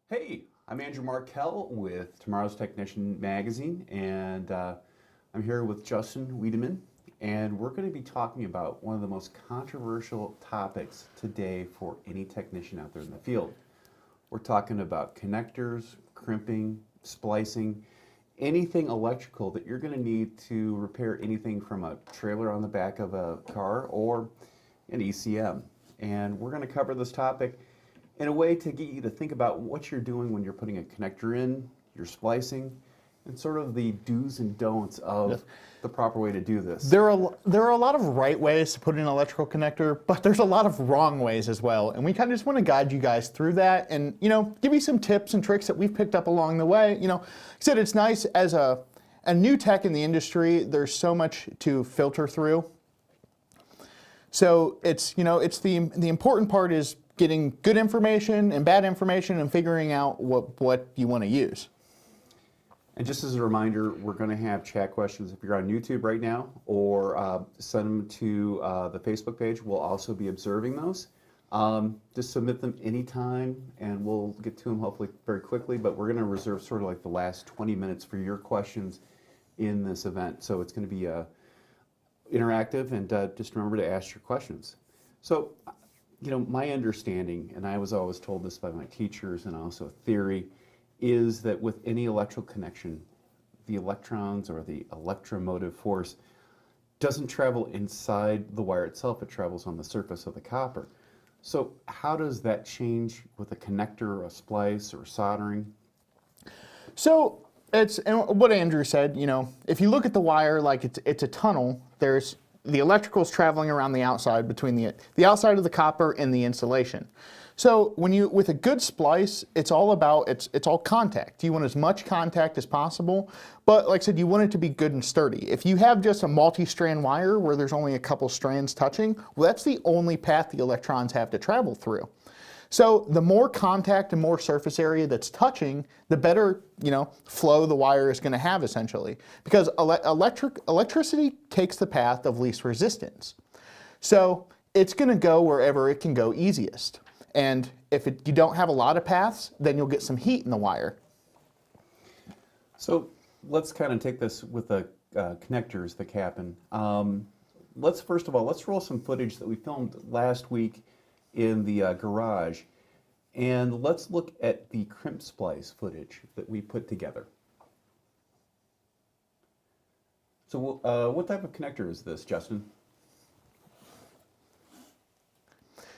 Hey, I'm Andrew Markell with Tomorrow's Technician magazine, and I'm here with Justin Wiedemann, and we're going to be talking about one of the most controversial topics today for any technician out there in the field. We're talking about connectors, crimping, splicing, anything electrical that you're going to need to repair anything from a trailer on the back of a car or an ECM. And we're going to cover this topic in a way to get you to think about what you're doing when you're putting a connector in, you're splicing, and sort of the do's and don'ts of the proper way to do this. There are a lot of right ways to put in an electrical connector, but there's a lot of wrong ways as well. And we kind of just want to guide you guys through that and, give you some tips and tricks that we've picked up along the way. Like I said, it's nice as a new tech in the industry, there's so much to filter through. So it's the important part is getting good information and bad information and figuring out what you want to use. And just as a reminder, we're going to have chat questions if you're on YouTube right now, or send them to the Facebook page. We'll also be observing those. Just submit them anytime, and we'll get to them hopefully very quickly, but we're going to reserve sort of like the last 20 minutes for your questions in this event. So it's going to be interactive, and just remember to ask your questions. So, my understanding, and I was always told this by my teachers and also theory, is that with any electrical connection, the electrons or the electromotive force doesn't travel inside the wire itself, it travels on the surface of the copper. So how does that change with a connector or a splice or soldering? So it's, and what Andrew said, if you look at the wire like it's a tunnel, there's the electrical is traveling around the outside between the outside of the copper and the insulation. So with a good splice, it's all about, it's all contact. You want as much contact as possible, but like I said, you want it to be good and sturdy. If you have just a multi-strand wire where there's only a couple strands touching, well, that's the only path the electrons have to travel through. So the more contact and more surface area that's touching, the better flow the wire is going to have essentially. Because electricity takes the path of least resistance. So it's going to go wherever it can go easiest. And if you don't have a lot of paths, then you'll get some heat in the wire. So let's kind of take this with the connectors, the capping. First of all, let's roll some footage that we filmed last week in the garage, and let's look at the crimp splice footage that we put together. So what type of connector is this, Justin?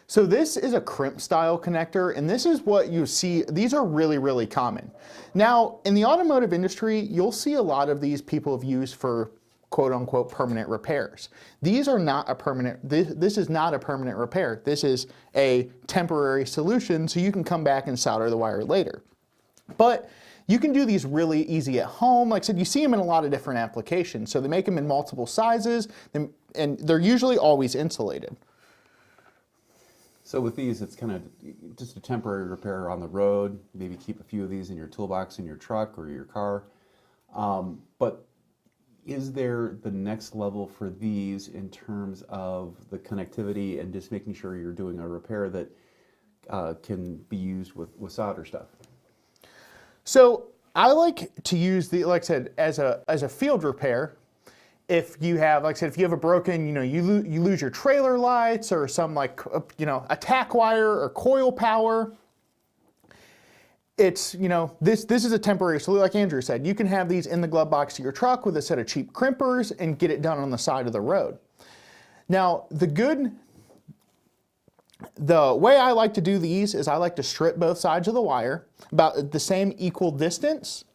So this is a crimp style connector, and this is what you see. These are really, really common. Now, in the automotive industry, you'll see a lot of these people have used for quote unquote permanent repairs. These are not a permanent, this is not a permanent repair. This is a temporary solution so you can come back and solder the wire later. But you can do these really easy at home. Like I said, you see them in a lot of different applications. So they make them in multiple sizes, and they're usually always insulated. So with these, it's kind of just a temporary repair on the road. Maybe keep a few of these in your toolbox in your truck or your car. But is there the next level for these in terms of the connectivity and just making sure you're doing a repair that can be used with solder stuff? So I like to use like I said, as a field repair. If you have, like I said, if you have a broken, you lose your trailer lights or some a tack wire or coil power. It's, this is a temporary solution. Like Andrew said, you can have these in the glove box of your truck with a set of cheap crimpers and get it done on the side of the road. Now, the way I like to do these is I like to strip both sides of the wire about the same equal distance,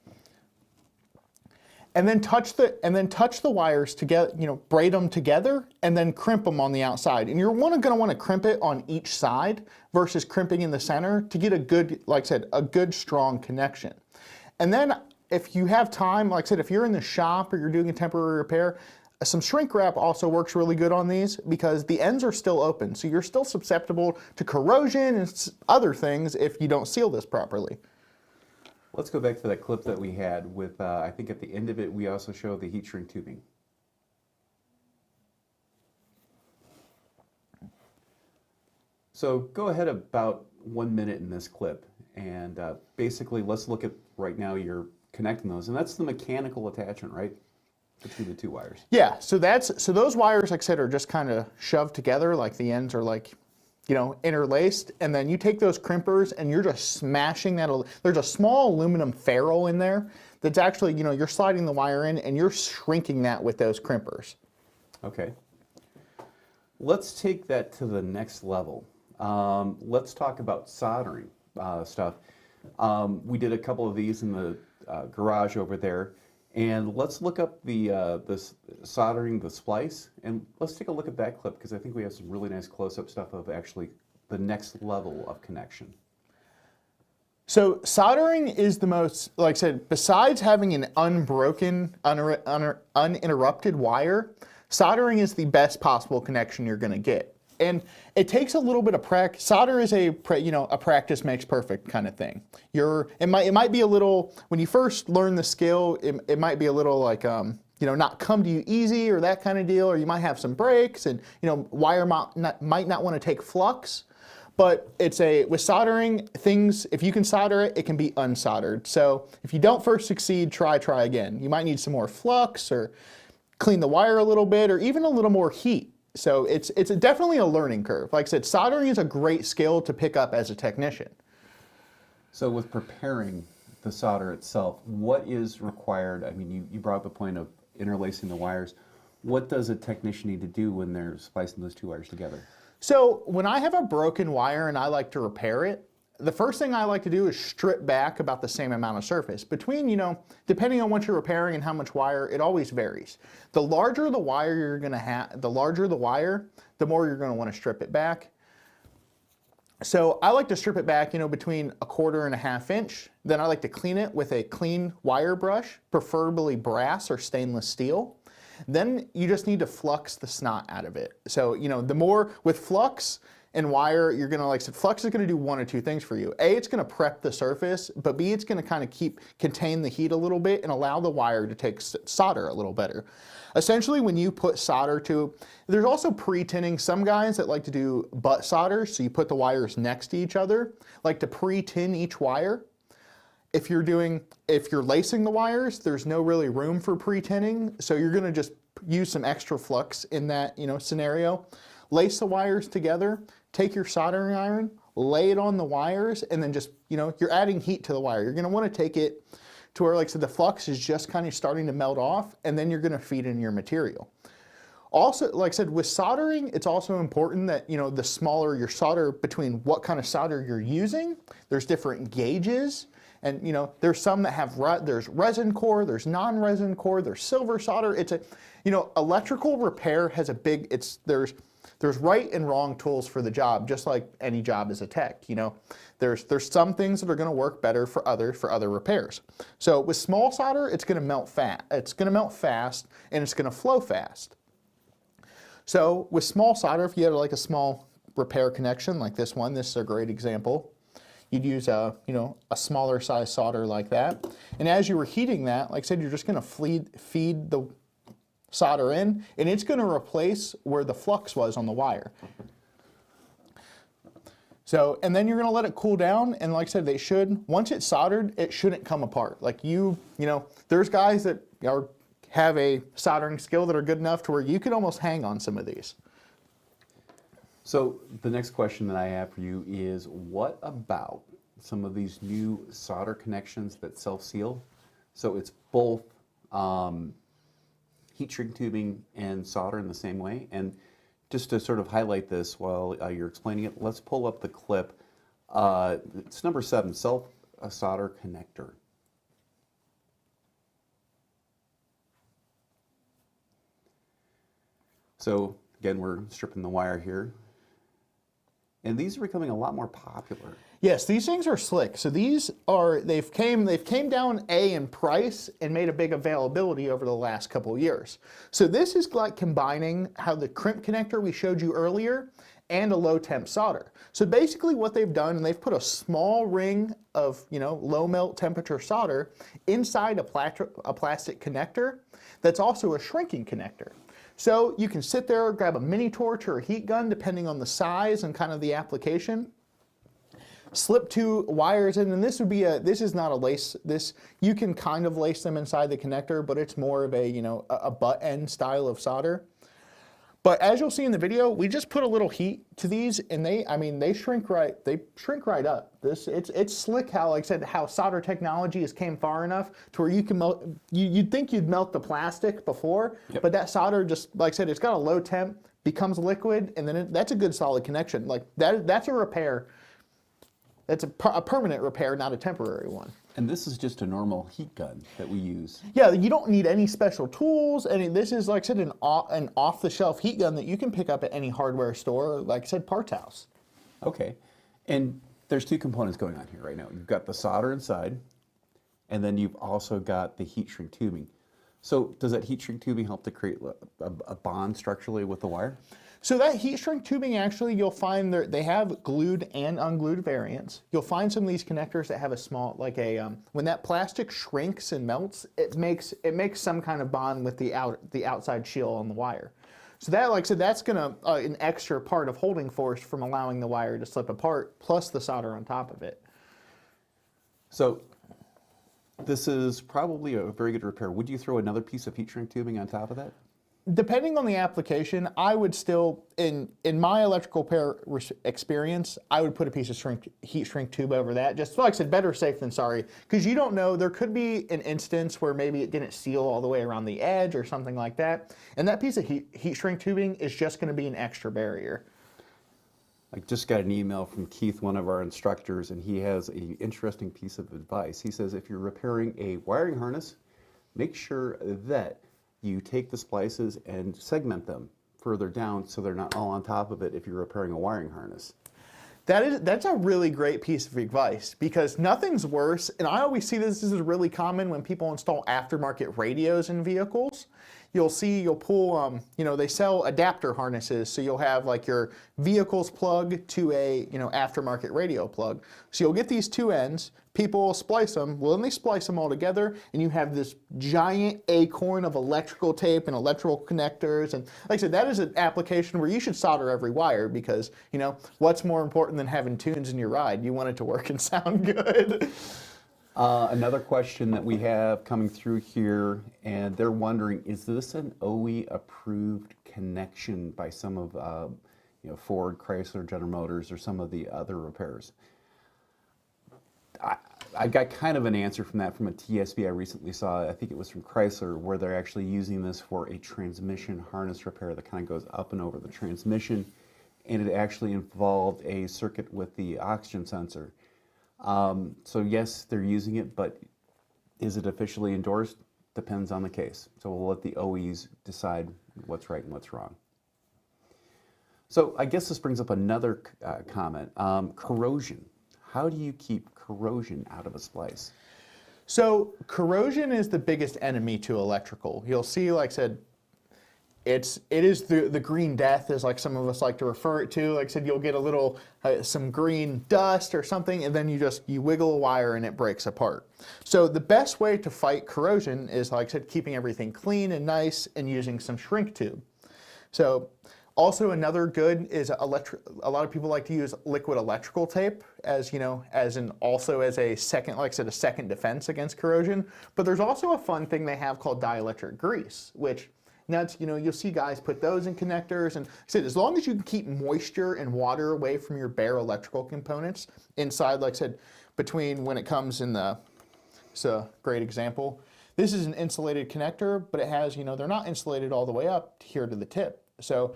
and then touch the wires together, braid them together, and then crimp them on the outside. And you're going to want to crimp it on each side versus crimping in the center to get a good, like I said, a good strong connection. And then if you have time, like I said, if you're in the shop or you're doing a temporary repair, some shrink wrap also works really good on these because the ends are still open. So you're still susceptible to corrosion and other things if you don't seal this properly. Let's go back to that clip that we had with, I think at the end of it, we also show the heat shrink tubing. So go ahead about 1 minute in this clip And basically, let's look at right now you're connecting those, and that's the mechanical attachment, right, between the two wires. Yeah, so those wires, like I said, are just kind of shoved together, like the ends are like, you know, interlaced, and then you take those crimpers and you're just smashing that. There's a small aluminum ferrule in there that's actually, you know, you're sliding the wire in and you're shrinking that with those crimpers. Okay. Let's take that to the next level. Let's talk about soldering stuff. We did a couple of these in the garage over there, and let's look up the soldering the splice, and let's take a look at that clip because I think we have some really nice close-up stuff of actually the next level of connection. So soldering is the most, like I said, besides having an unbroken, uninterrupted wire, soldering is the best possible connection you're going to get. And it takes a little bit of practice. Solder is a practice makes perfect kind of thing. It might be a little, when you first learn the skill, it might be a little like, you know, not come to you easy or that kind of deal, or you might have some breaks and, you know, wire might not want to take flux. But with soldering, if you can solder it, it can be unsoldered. So if you don't first succeed, try again. You might need some more flux or clean the wire a little bit or even a little more heat. So it's definitely a learning curve. Like I said, soldering is a great skill to pick up as a technician. So with preparing the solder itself, what is required? I mean, you brought up the point of interlacing the wires. What does a technician need to do when they're splicing those two wires together? So when I have a broken wire and I like to repair it, the first thing I like to do is strip back about the same amount of surface. Between, you know, depending on what you're repairing and how much wire, it always varies. The larger the wire you're going to have, the larger the wire, the more you're going to want to strip it back. So I like to strip it back, you know, between 1/4 and 1/2 inch. Then I like to clean it with a clean wire brush, preferably brass or stainless steel. Then you just need to flux the snot out of it. So, you know, the more with flux and wire, you're gonna, like I said, flux is gonna do one or two things for you. A, it's gonna prep the surface, but B, it's gonna kind of contain the heat a little bit and allow the wire to take solder a little better. Essentially, when you put solder to, there's also pre-tinning. Some guys that like to do butt solder, so you put the wires next to each other, like to pre-tin each wire. If you're lacing the wires, there's no really room for pre-tinning, so you're gonna just use some extra flux in that, you know, scenario. Lace the wires together, take your soldering iron, lay it on the wires, and then just, you know, you're adding heat to the wire. You're gonna wanna take it to where, like I said, the flux is just kind of starting to melt off, and then you're gonna feed in your material. Also, like I said, with soldering, it's also important that, you know, the smaller your solder, between what kind of solder you're using, there's different gauges. And, you know, there's some that have, there's resin core, there's non-resin core, there's silver solder. It's you know, electrical repair has a big, there's right and wrong tools for the job, just like any job as a tech, you know. There's some things that are gonna work better for other repairs. So with small solder, it's gonna melt fast. It's gonna melt fast and it's gonna flow fast. So with small solder, if you had like a small repair connection like this one, this is a great example. You'd use a smaller size solder like that. And as you were heating that, like I said, you're just gonna feed the solder in, and it's gonna replace where the flux was on the wire. So, and then you're gonna let it cool down, and like I said, once it's soldered, it shouldn't come apart. Like you know, there's guys that have a soldering skill that are good enough to where you could almost hang on some of these. So the next question that I have for you is, what about some of these new solder connections that self-seal? So it's both heat shrink tubing and solder in the same way. And just to sort of highlight this while you're explaining it, let's pull up the clip. It's number 7, self-solder connector. So again, we're stripping the wire here. And these are becoming a lot more popular. Yes, these things are slick. So they've came down in price and made a big availability over the last couple of years. So this is like combining how the crimp connector we showed you earlier and a low temp solder. So basically what they've done, they've put a small ring of, you know, low melt temperature solder inside a plastic connector that's also a shrinking connector. So you can sit there, grab a mini torch or a heat gun, depending on the size and kind of the application. slip two wires in, and this would be this is not a lace, you can kind of lace them inside the connector, but it's more of a, you know, a butt end style of solder. But as you'll see in the video, we just put a little heat to these, and they shrink right up. It's slick how, like I said, how solder technology has came far enough to where you can melt, you'd think you'd melt the plastic before, but that solder just, like I said, it's got a low temp, becomes liquid, and then that's a good solid connection. Like that's a repair. That's a permanent repair, not a temporary one. And this is just a normal heat gun that we use. Yeah, you don't need any special tools. This is, like I said, an off-the-shelf heat gun that you can pick up at any hardware store, like I said, parts house. Okay. And there's two components going on here right now. You've got the solder inside, and then you've also got the heat shrink tubing. So does that heat shrink tubing help to create a bond structurally with the wire? So that heat shrink tubing, actually, you'll find they have glued and unglued variants. You'll find some of these connectors that have a small, like when that plastic shrinks and melts, it makes some kind of bond with the outside shield on the wire. So that, like I said, that's gonna an extra part of holding force from allowing the wire to slip apart, plus the solder on top of it. So this is probably a very good repair. Would you throw another piece of heat shrink tubing on top of that? Depending on the application, I would still, in my electrical repair experience, I would put a piece of heat shrink tube over that. Just like I said, better safe than sorry, because you don't know, there could be an instance where maybe it didn't seal all the way around the edge or something like that, and that piece of heat shrink tubing is just going to be an extra barrier. I just got an email from Keith, one of our instructors, and he has an interesting piece of advice. He says if you're repairing a wiring harness, make sure that you take the splices and segment them further down so they're not all on top of it if you're repairing a wiring harness. That's a really great piece of advice, because nothing's worse, and I always see this is really common when people install aftermarket radios in vehicles. You'll pull, they sell adapter harnesses, so you'll have like your vehicle's plug to a, aftermarket radio plug. So you'll get these two ends, people will splice them, well then they splice them all together, and you have this giant acorn of electrical tape and electrical connectors, and like I said, that is an application where you should solder every wire, because, what's more important than having tunes in your ride? You want it to work and sound good. Another question that we have coming through here, and they're wondering, is this an OE approved connection by some of Ford, Chrysler, General Motors, or some of the other repairs? I got kind of an answer from that from a TSV I recently saw. I think it was from Chrysler, where they're actually using this for a transmission harness repair that kind of goes up and over the transmission, and it actually involved a circuit with the oxygen sensor. So yes, they're using it, but is it officially endorsed? Depends on the case. So we'll let the OEs decide what's right and what's wrong. So I guess this brings up another comment. Corrosion. How do you keep corrosion out of a splice? So corrosion is the biggest enemy to electrical. You'll see, like I said, it is the green death, as like some of us like to refer it to. Like I said, you'll get a little some green dust or something, and then you wiggle a wire and it breaks apart. So the best way to fight corrosion is, like I said, keeping everything clean and nice and using some shrink tube. So also another good is a lot of people like to use liquid electrical tape as a second, like I said, a second defense against corrosion. But there's also a fun thing they have called dielectric grease, which now, you'll see guys put those in connectors, and like I said, as long as you can keep moisture and water away from your bare electrical components inside, like I said, between when it comes in it's a great example. This is an insulated connector, but it has, they're not insulated all the way up here to the tip. So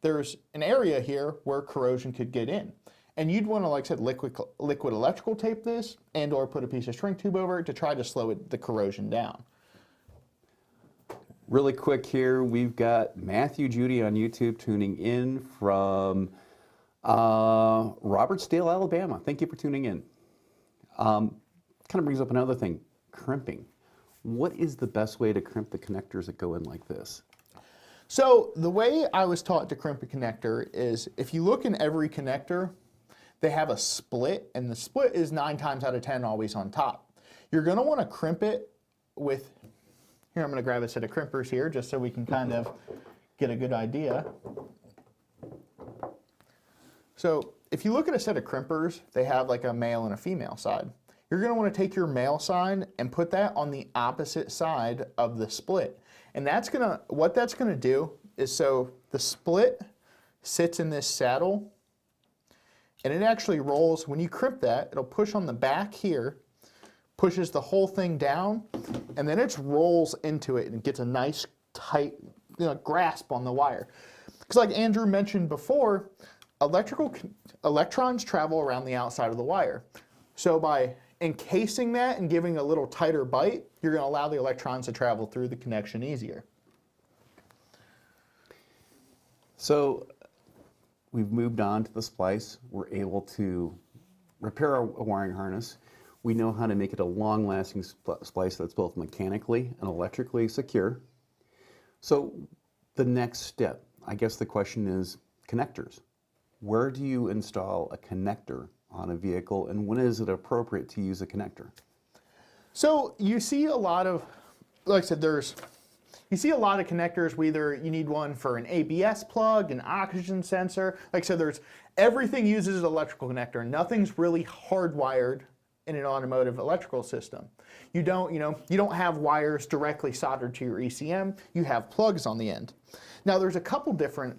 there's an area here where corrosion could get in. And you'd want to, like I said, liquid electrical tape this and or put a piece of shrink tube over it to try to slow the corrosion down. Really quick here, we've got Matthew Judy on YouTube tuning in from Robertsdale, Alabama. Thank you for tuning in. Kind of brings up another thing, crimping. What is the best way to crimp the connectors that go in like this? So the way I was taught to crimp a connector is, if you look in every connector, they have a split, and the split is 9 times out of 10 always on top. You're going to want to crimp it with, here I'm going to grab a set of crimpers here just so we can kind of get a good idea. So if you look at a set of crimpers, they have like a male and a female side. You're going to want to take your male side and put that on the opposite side of the split. And what that's going to do is, so the split sits in this saddle and it actually rolls. When you crimp that, it'll push on the back here, pushes the whole thing down, and then it rolls into it and gets a nice tight grasp on the wire. Because like Andrew mentioned before, electrons travel around the outside of the wire. So by encasing that and giving a little tighter bite, you're going to allow the electrons to travel through the connection easier. So we've moved on to the splice. We're able to repair our wiring harness. We know how to make it a long-lasting splice that's both mechanically and electrically secure. So the next step, I guess the question is connectors. Where do you install a connector on a vehicle, and when is it appropriate to use a connector? So you see a lot of, like I said, you see a lot of connectors. Whether you need one for an ABS plug, an oxygen sensor. Like I said, everything uses an electrical connector. Nothing's really hardwired in an automotive electrical system. You don't have wires directly soldered to your ECM. You have plugs on the end. Now there's a couple different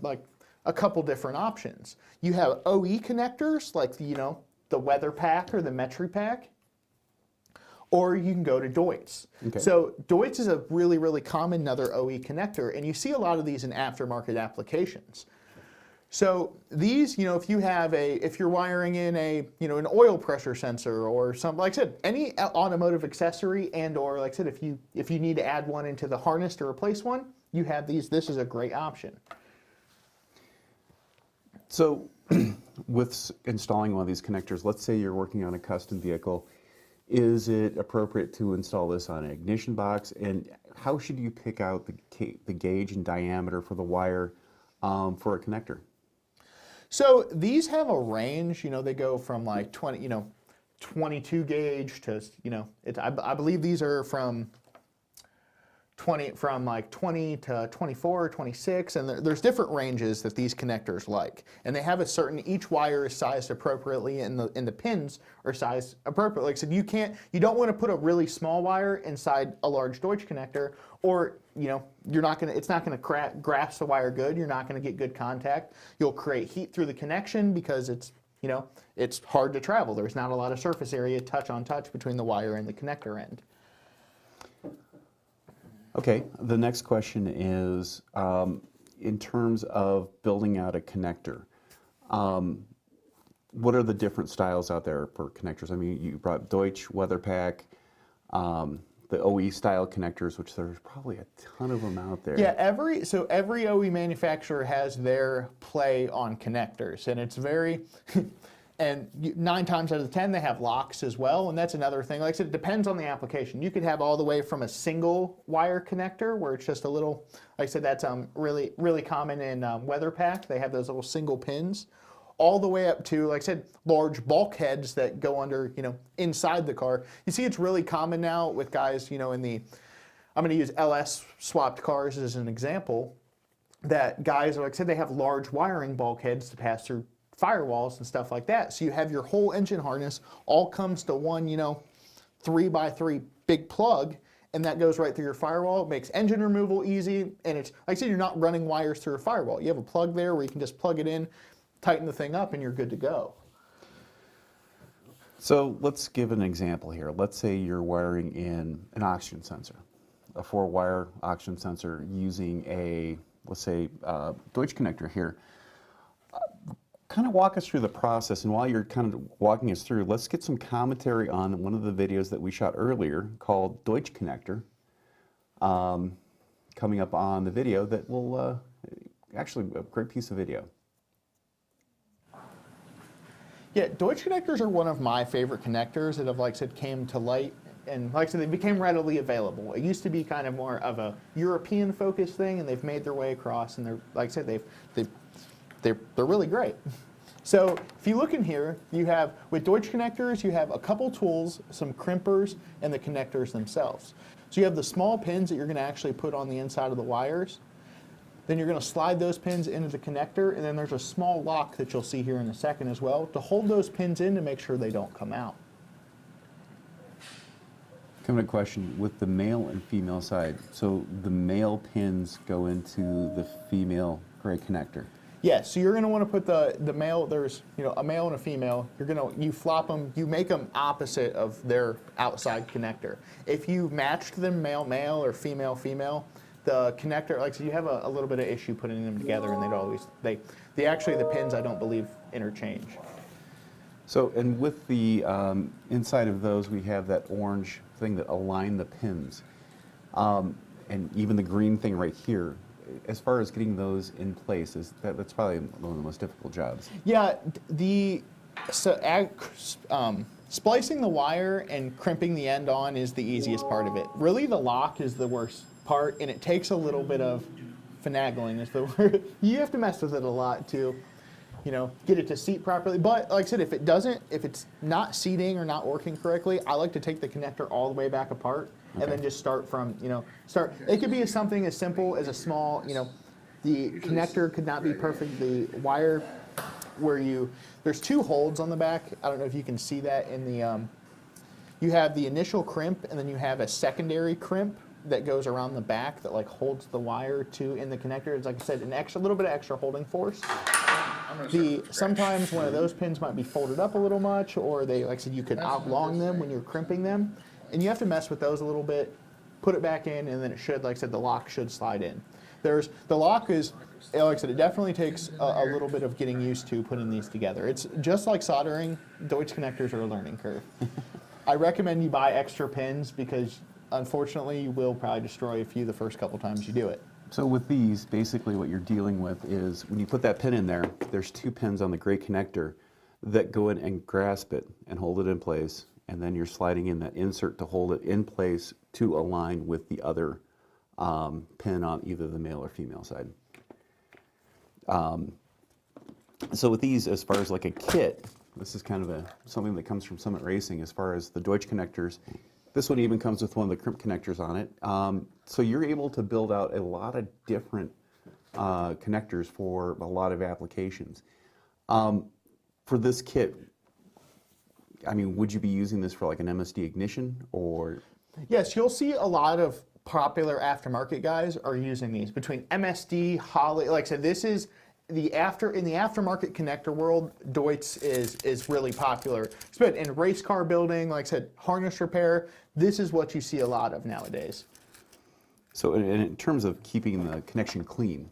options. You have OE connectors like the Weather Pack or the Metri Pack, or you can go to Deutsch. Okay. So Deutsch is a really, really common another OE connector, and you see a lot of these in aftermarket applications. So these, if you're wiring in an oil pressure sensor or something, like I said, any automotive accessory, and or like I said, if you need to add one into the harness to replace one, you have these. This is a great option. So with installing one of these connectors, let's say you're working on a custom vehicle, is it appropriate to install this on an ignition box? And how should you pick out the gauge and diameter for the wire for a connector? So these have a range, they go from like 22 gauge to, I believe these are from 20 to 24 or 26, and there's different ranges that these connectors like. And they have each wire is sized appropriately, and the pins are sized appropriately. Like I said, you don't want to put a really small wire inside a large Deutsch connector, or it's not going to grasp the wire good. You're not going to get good contact. You'll create heat through the connection because it's hard to travel. There's not a lot of surface area touch on touch between the wire and the connector end. Okay, the next question is, in terms of building out a connector, what are the different styles out there for connectors? I mean, you brought Deutsch, WeatherPack, the OE style connectors, which there's probably a ton of them out there. Yeah, every OE manufacturer has their play on connectors, and it's very, and 9 times out of 10 they have locks as well, and that's another thing. Like I said, it depends on the application. You could have all the way from a single wire connector where it's just a little, like I said, that's really, really common in WeatherPack. They have those little single pins, all the way up to, like I said, large bulkheads that go under, inside the car. You see it's really common now with guys, I'm going to use LS swapped cars as an example, that guys, like I said, they have large wiring bulkheads to pass through firewalls and stuff like that. So you have your whole engine harness all comes to one, 3x3 big plug, and that goes right through your firewall. It makes engine removal easy, and it's, like I said, you're not running wires through a firewall. You have a plug there where you can just plug it in, tighten the thing up, and you're good to go. So let's give an example here. Let's say you're wiring in an oxygen sensor, a 4-wire oxygen sensor using a, let's say, Deutsch connector here. Kind of walk us through the process, and while you're kind of walking us through, let's get some commentary on one of the videos that we shot earlier called Deutsch Connector, coming up on the video that will, actually a great piece of video. Yeah, Deutsch connectors are one of my favorite connectors that have, like I said, came to light, and like I said, they became readily available. It used to be kind of more of a European-focused thing, and they've made their way across, and they're, like I said, they're really great. So if you look in here, you have, with Deutsch connectors, you have a couple tools, some crimpers, and the connectors themselves. So you have the small pins that you're going to actually put on the inside of the wires. Then you're going to slide those pins into the connector, and then there's a small lock that you'll see here in a second as well to hold those pins in to make sure they don't come out. Coming to a question with the male and female side. So the male pins go into the female gray connector. Yes, so you're going to want to put the male, there's a male and a female, you flop them, you make them opposite of their outside connector. If you matched them male or female, the connector, like so you have a little bit of issue putting them together, and actually the pins I don't believe interchange. So, and with the inside of those, we have that orange thing that align the pins, and even the green thing right here. As far as getting those in place, that's probably one of the most difficult jobs. Yeah, splicing the wire and crimping the end on is the easiest part of it. Really, the lock is the worst part, and it takes a little bit of finagling is the word. You have to mess with it a lot to, get it to seat properly. But like I said, if it's not seating or not working correctly, I like to take the connector all the way back apart. Okay. And then just start from, it could be something as simple as a small, the connector could not be perfect. The wire there's two holds on the back. I don't know if you can see that in the, you have the initial crimp, and then you have a secondary crimp that goes around the back that like holds the wire in the connector. It's like I said, a little bit of extra holding force. Sometimes one of those pins might be folded up a little much, or like I said, you could oblong them when you're crimping them. And you have to mess with those a little bit, put it back in, and then it should, like I said, the lock should slide in. The lock is, like I said, it definitely takes a little bit of getting used to putting these together. It's just like soldering. Deutsch connectors are a learning curve. I recommend you buy extra pins because, unfortunately, you will probably destroy a few the first couple times you do it. So with these, basically what you're dealing with is when you put that pin in there, there's two pins on the gray connector that go in and grasp it and hold it in place. And then you're sliding in that insert to hold it in place to align with the other pin on either the male or female side. So with these, as far as like a kit, this is kind of something that comes from Summit Racing as far as the Deutsch connectors. This one even comes with one of the crimp connectors on it. So you're able to build out a lot of different connectors for a lot of applications. For this kit, I mean, would you be using this for like an MSD ignition or? Yes, you'll see a lot of popular aftermarket guys are using these between MSD, Holley. Like I said, this is in the aftermarket connector world. Deutsch is really popular. But in race car building, like I said, harness repair. This is what you see a lot of nowadays. So, in terms of keeping the connection clean,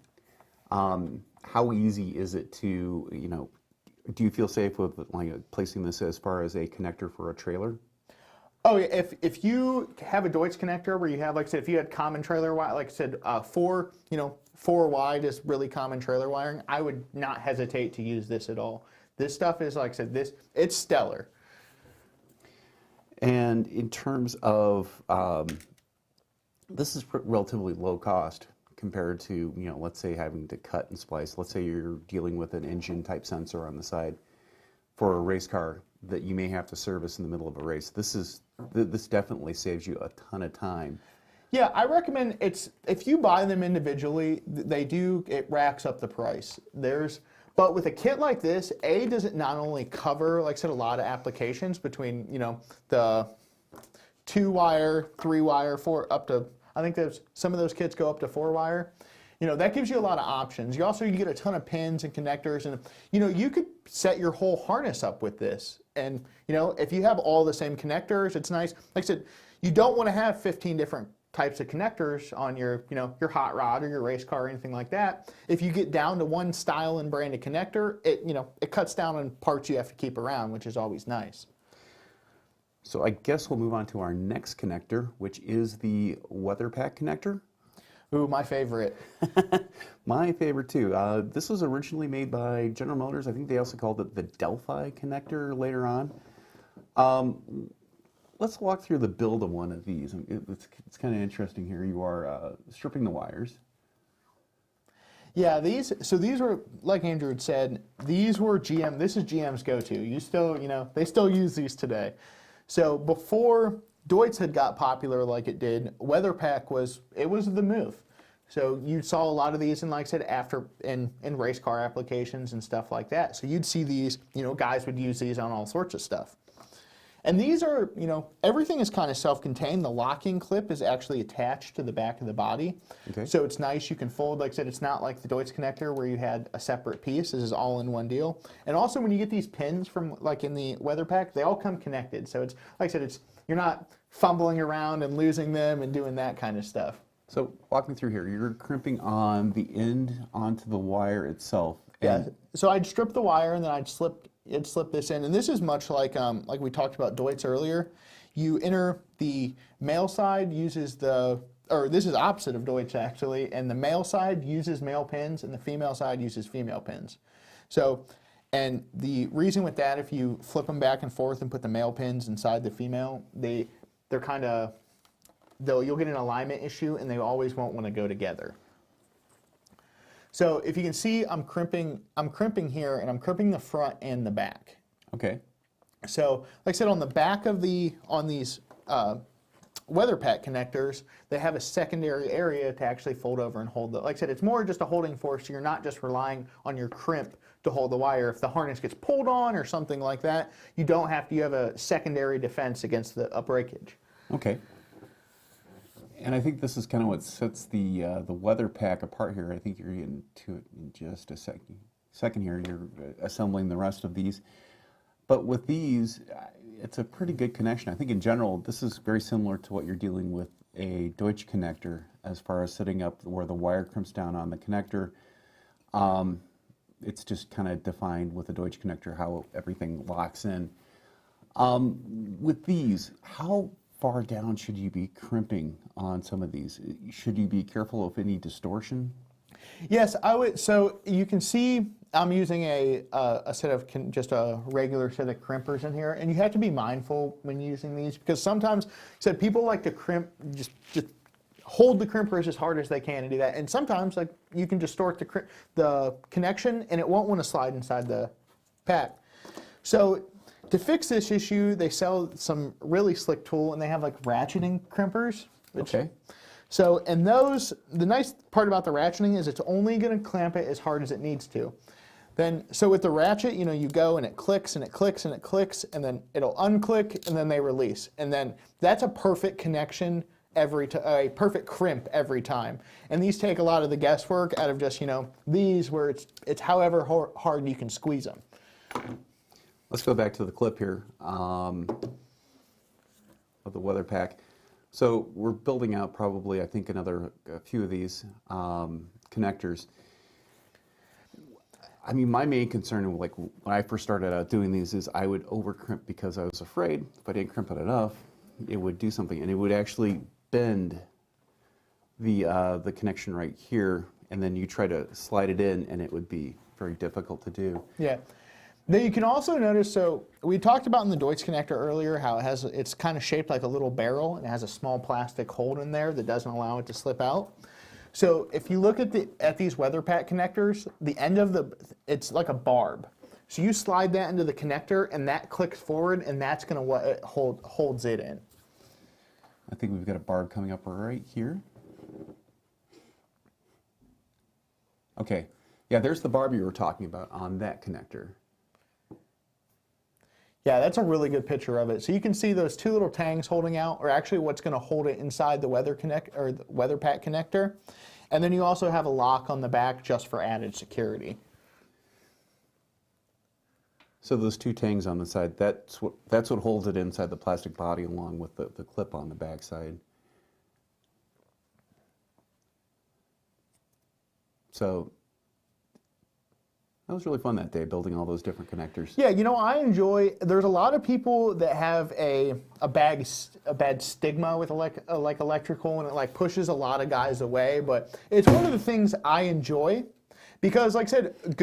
how easy is it to do you feel safe with placing this as far as a connector for a trailer? Oh, yeah, if you have a Deutsch connector where you have, like I said, if you had common trailer wire, like I said, 4 wide is really common trailer wiring, I would not hesitate to use this at all. This stuff is, like I said, it's stellar. And in terms of, this is relatively low cost compared to, let's say having to cut and splice. Let's say you're dealing with an engine type sensor on the side for a race car that you may have to service in the middle of a race. This definitely saves you a ton of time. Yeah, I recommend if you buy them individually, it racks up the price. But with a kit like this, does it not only cover, like I said, a lot of applications between, the 2-wire, 3-wire, 4, up to, I think some of those kits go up to 4-wire. That gives you a lot of options. You get a ton of pins and connectors, and you could set your whole harness up with this. And if you have all the same connectors, it's nice. Like I said, you don't want to have 15 different types of connectors on your your hot rod or your race car or anything like that. If you get down to one style and brand of connector, it cuts down on parts you have to keep around, which is always nice. So I guess we'll move on to our next connector, which is the weather pack connector. Ooh, my favorite. My favorite too. This was originally made by General Motors. I think they also called it the Delphi connector later on. Let's walk through the build of one of these. It's kind of interesting here. You are stripping the wires. Yeah, these were, like Andrew had said, these were GM. This is GM's go-to. They still use these today. So before Deutsch had got popular like it did, WeatherPack was the move. So you saw a lot of these, and like I said, in race car applications and stuff like that. So you'd see these, guys would use these on all sorts of stuff. And these are, everything is kind of self-contained. The locking clip is actually attached to the back of the body. Okay. So it's nice. You can fold, like I said, it's not like the Deutsch connector where you had a separate piece. This is all in one deal. And also when you get these pins from, like in the weather pack, they all come connected. So it's, like I said, you're not fumbling around and losing them and doing that kind of stuff. So walk me through here. You're crimping on the end onto the wire itself. Yeah. So I'd strip the wire and then I'd slip this in. And this is much like we talked about Deutsch earlier. You enter the male side uses this is opposite of Deutsch actually, and the male side uses male pins and the female side uses female pins. So, and the reason with that, if you flip them back and forth and put the male pins inside the female, they're kind of, you'll get an alignment issue and they always won't want to go together. So if you can see, I'm crimping here, and I'm crimping the front and the back. Okay. So like I said, on the back of on these weather pack connectors, they have a secondary area to actually fold over and hold like I said, it's more just a holding force, so you're not just relying on your crimp to hold the wire. If the harness gets pulled on or something like that, you have a secondary defense against a breakage. Okay. And I think this is kind of what sets the weather pack apart here. I think you're getting to it in just a second here. You're assembling the rest of these. But with these, it's a pretty good connection. I think in general, this is very similar to what you're dealing with a Deutsch connector as far as setting up where the wire crimps down on the connector. It's just kind of defined with a Deutsch connector how everything locks in. With these, how far down should you be crimping on some of these? Should you be careful of any distortion? Yes, I would. So you can see I'm using a set of just a regular set of crimpers in here, and you have to be mindful when using these because sometimes, people like to crimp, just hold the crimpers as hard as they can and do that, and sometimes like you can distort the connection and it won't want to slide inside the pack. So to fix this issue, they sell some really slick tool, and they have like ratcheting crimpers. Okay. So, and those, the nice part about the ratcheting is it's only going to clamp it as hard as it needs to. Then, so with the ratchet, you go and it clicks and it clicks and it clicks, and then it'll unclick and then they release. And then that's a perfect connection a perfect crimp every time. And these take a lot of the guesswork out of just, these where it's however hard you can squeeze them. Let's go back to the clip here of the weather pack. So we're building out probably, I think, a few of these connectors. I mean, my main concern, like when I first started out doing these, is I would over crimp because I was afraid if I didn't crimp it enough, it would do something, and it would actually bend the connection right here, and then you try to slide it in, and it would be very difficult to do. Yeah. Then you can also notice, so we talked about in the Deutsch connector earlier how it's kind of shaped like a little barrel and it has a small plastic hole in there that doesn't allow it to slip out. So if you look at these weather pack connectors, the end of it's like a barb. So you slide that into the connector and that clicks forward, and that's going to what it holds it in. I think we've got a barb coming up right here. Okay, yeah, there's the barb you were talking about on that connector. Yeah, that's a really good picture of it. So you can see those two little tangs holding out are actually what's going to hold it inside the weather pack connector. And then you also have a lock on the back just for added security. So those two tangs on the side, that's what holds it inside the plastic body along with the clip on the back side. So that was really fun that day, building all those different connectors. Yeah, I enjoy, there's a lot of people that have a bad stigma with electrical, and it like pushes a lot of guys away, but it's one of the things I enjoy because, like I said,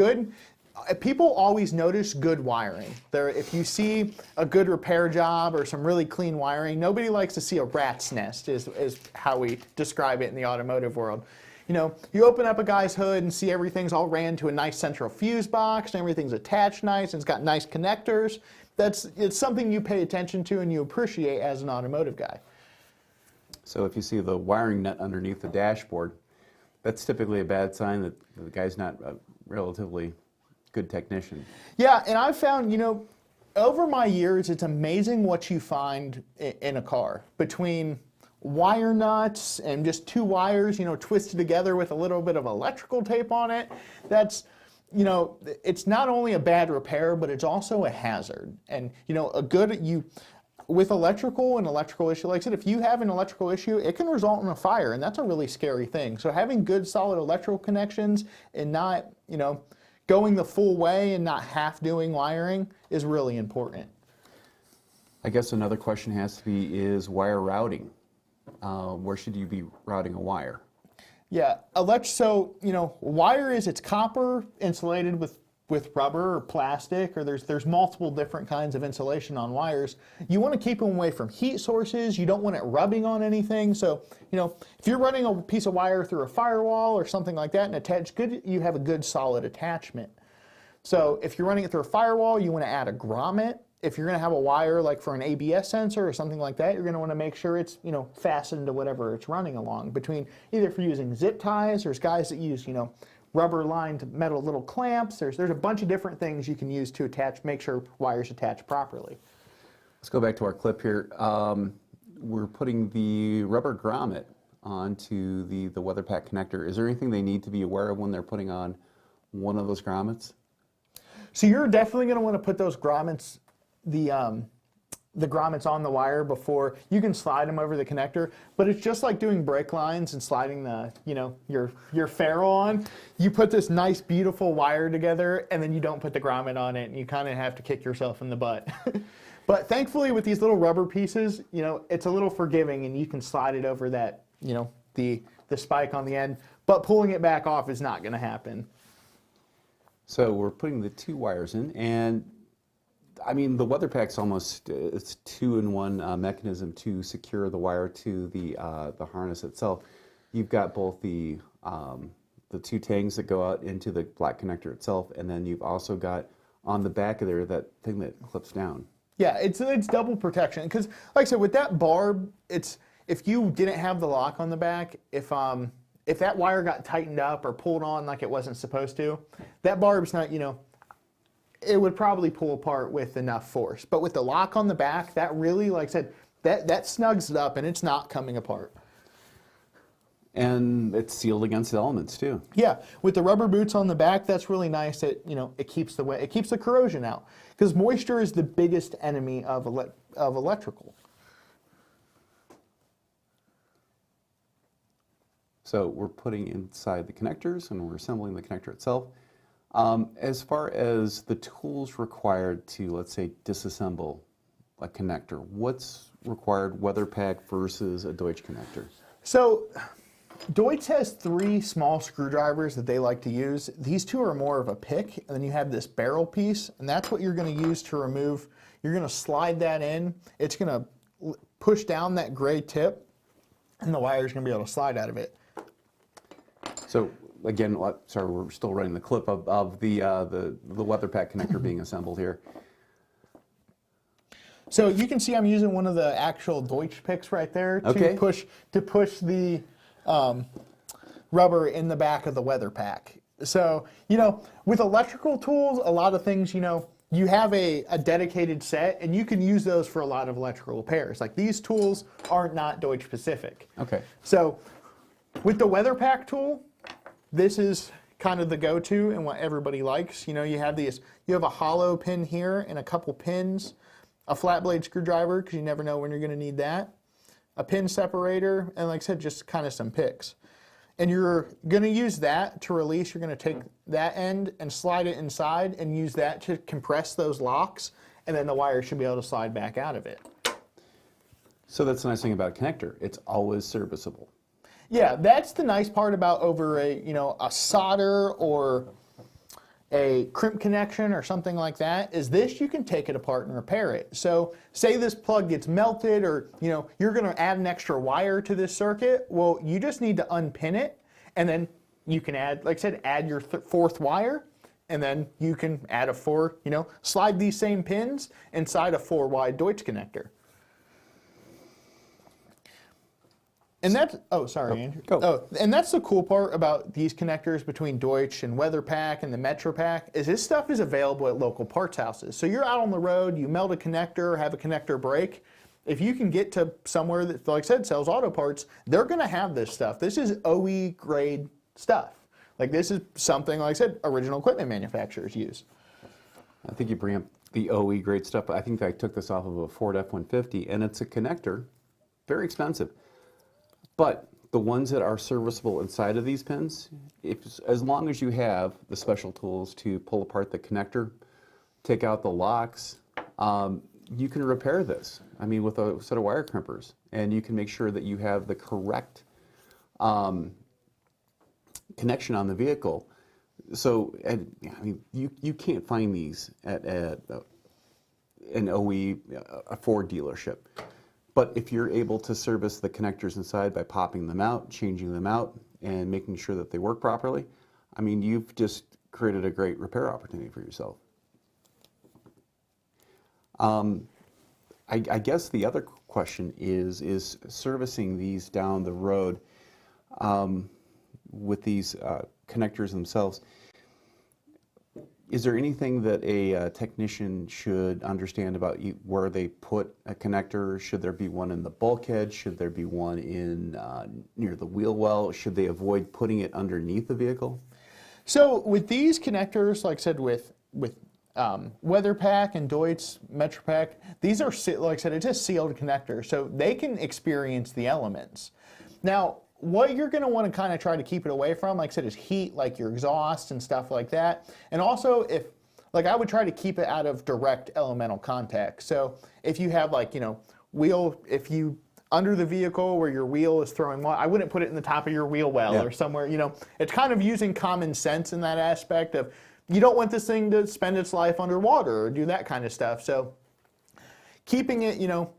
people always notice good wiring. If you see a good repair job or some really clean wiring, nobody likes to see a rat's nest is how we describe it in the automotive world. You open up a guy's hood and see everything's all ran to a nice central fuse box and everything's attached nice and it's got nice connectors. It's something you pay attention to and you appreciate as an automotive guy. So if you see the wiring nut underneath the dashboard, That's typically a bad sign that the guy's not a relatively good technician. Yeah, and I've found, over my years, it's amazing what you find in a car between wire nuts and just two wires, twisted together with a little bit of electrical tape on it. That's, it's not only a bad repair, but it's also a hazard. And, with electrical and electrical issue, like I said, if you have an electrical issue, it can result in a fire, and that's a really scary thing. So having good, solid electrical connections and not, going the full way and not half doing wiring is really important. I guess another question has to be is wire routing. Where should you be routing a wire? Yeah, wire it's copper insulated with rubber or plastic, or there's multiple different kinds of insulation on wires. You want to keep them away from heat sources. You don't want it rubbing on anything. So, if you're running a piece of wire through a firewall or something like that and attached, you have a good solid attachment. So if you're running it through a firewall, you want to add a grommet. If you're going to have a wire like for an ABS sensor or something like that, you're going to want to make sure it's, fastened to whatever it's running along. Between either if you're using zip ties, there's guys that use, rubber lined metal little clamps. There's a bunch of different things you can use to make sure wires attach properly. Let's go back to our clip here. We're putting the rubber grommet onto the weather pack connector. Is there anything they need to be aware of when they're putting on one of those grommets? So you're definitely going to want to put those grommets, the grommets on the wire before you can slide them over the connector. But it's just like doing brake lines and sliding your ferrule on. You put this nice, beautiful wire together, and then you don't put the grommet on it, and you kind of have to kick yourself in the butt. But thankfully, with these little rubber pieces, it's a little forgiving, and you can slide it over that, the spike on the end. But pulling it back off is not going to happen. So we're putting the two wires in, and I mean, the weather pack's almost, it's two-in-one mechanism to secure the wire to the harness itself. You've got both the two tangs that go out into the black connector itself, and then you've also got on the back of there that thing that clips down. Yeah, it's double protection, because like I said, with that barb, if you didn't have the lock on the back, if that wire got tightened up or pulled on like it wasn't supposed to, that barb's not, it would probably pull apart with enough force. But with the lock on the back, that really, like I said, that snugs it up and it's not coming apart. And it's sealed against the elements too. Yeah, with the rubber boots on the back, that's really nice. It keeps the corrosion out, because moisture is the biggest enemy of electrical. So we're putting inside the connectors and we're assembling the connector itself. As far as the tools required to, let's say, disassemble a connector, what's required weather pack versus a Deutsch connector? So Deutsch has 3 small screwdrivers that they like to use. These 2 are more of a pick, and then you have this barrel piece, and that's what you're going to use to remove. You're going to slide that in. It's going to push down that gray tip, and the wire is going to be able to slide out of it. So again, sorry, we're still running the clip of the weather pack connector being assembled here. So you can see I'm using one of the actual Deutsch picks right there to push the rubber in the back of the weather pack. So, with electrical tools, a lot of things, you have a dedicated set, and you can use those for a lot of electrical repairs. Like, these tools are not Deutsch specific. Okay. So with the weather pack tool, this is kind of the go-to and what everybody likes. You have a hollow pin here and a couple pins, a flat blade screwdriver, because you never know when you're going to need that, a pin separator, and like I said, just kind of some picks. And you're going to use that to release. You're going to take that end and slide it inside and use that to compress those locks, and then the wire should be able to slide back out of it. So that's the nice thing about a connector. It's always serviceable. Yeah, that's the nice part about over a solder or a crimp connection or something like that, is this, you can take it apart and repair it. So say this plug gets melted, or you're going to add an extra wire to this circuit. Well, you just need to unpin it, and then you can add, like I said, add your 4th wire, and then you can add a slide these same pins inside a 4-wide Deutsch connector. And that's, oh, sorry, Andrew. go. Oh, and that's the cool part about these connectors between Deutsch and WeatherPack and the MetroPack is this stuff is available at local parts houses. So you're out on the road, you melt a connector, have a connector break. If you can get to somewhere that, like I said, sells auto parts, they're going to have this stuff. This is OE grade stuff. Like this is something, like I said, original equipment manufacturers use. I think you bring up the OE grade stuff. I think I took this off of a Ford F-150, and it's a connector, very expensive. But the ones that are serviceable inside of these pins, as long as you have the special tools to pull apart the connector, take out the locks, you can repair this. I mean, with a set of wire crimpers, and you can make sure that you have the correct connection on the vehicle. So, and I mean, you can't find these at an OE, a Ford dealership. But if you're able to service the connectors inside by popping them out, changing them out, and making sure that they work properly, I mean, you've just created a great repair opportunity for yourself. I guess the other question is servicing these down the road with these connectors themselves. Is there anything that a technician should understand about where they put a connector? Should there be one in the bulkhead? Should there be one in near the wheel well? Should they avoid putting it underneath the vehicle? So with these connectors, like I said, with WeatherPack and Deutsch, MetroPack, these are, like I said, it's a sealed connector, so they can experience the elements. Now, what you're going to want to kind of try to keep it away from, like I said, is heat, like your exhaust and stuff like that. And also, like I would try to keep it out of direct elemental contact. So if you have like, if you, under the vehicle where your wheel is throwing water, I wouldn't put it in the top of your wheel well or somewhere, it's kind of using common sense in that aspect of, you don't want this thing to spend its life underwater or do that kind of stuff. So keeping it,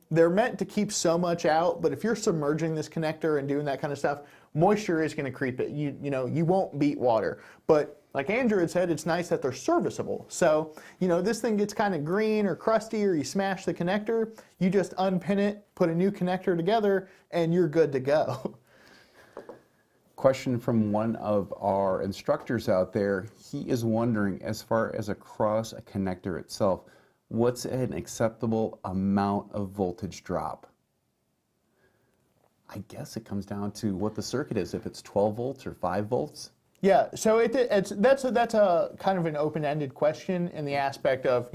they're meant to keep so much out, but if you're submerging this connector and doing that kind of stuff, moisture is going to creep it. You won't beat water. But like Andrew had said, it's nice that they're serviceable. So, this thing gets kind of green or crusty or you smash the connector, you just unpin it, put a new connector together, and you're good to go. Question from one of our instructors out there. He is wondering, as far as across a connector itself, what's an acceptable amount of voltage drop? I guess it comes down to what the circuit is, if it's 12 volts or 5 volts. Yeah, so that's a kind of an open-ended question in the aspect of,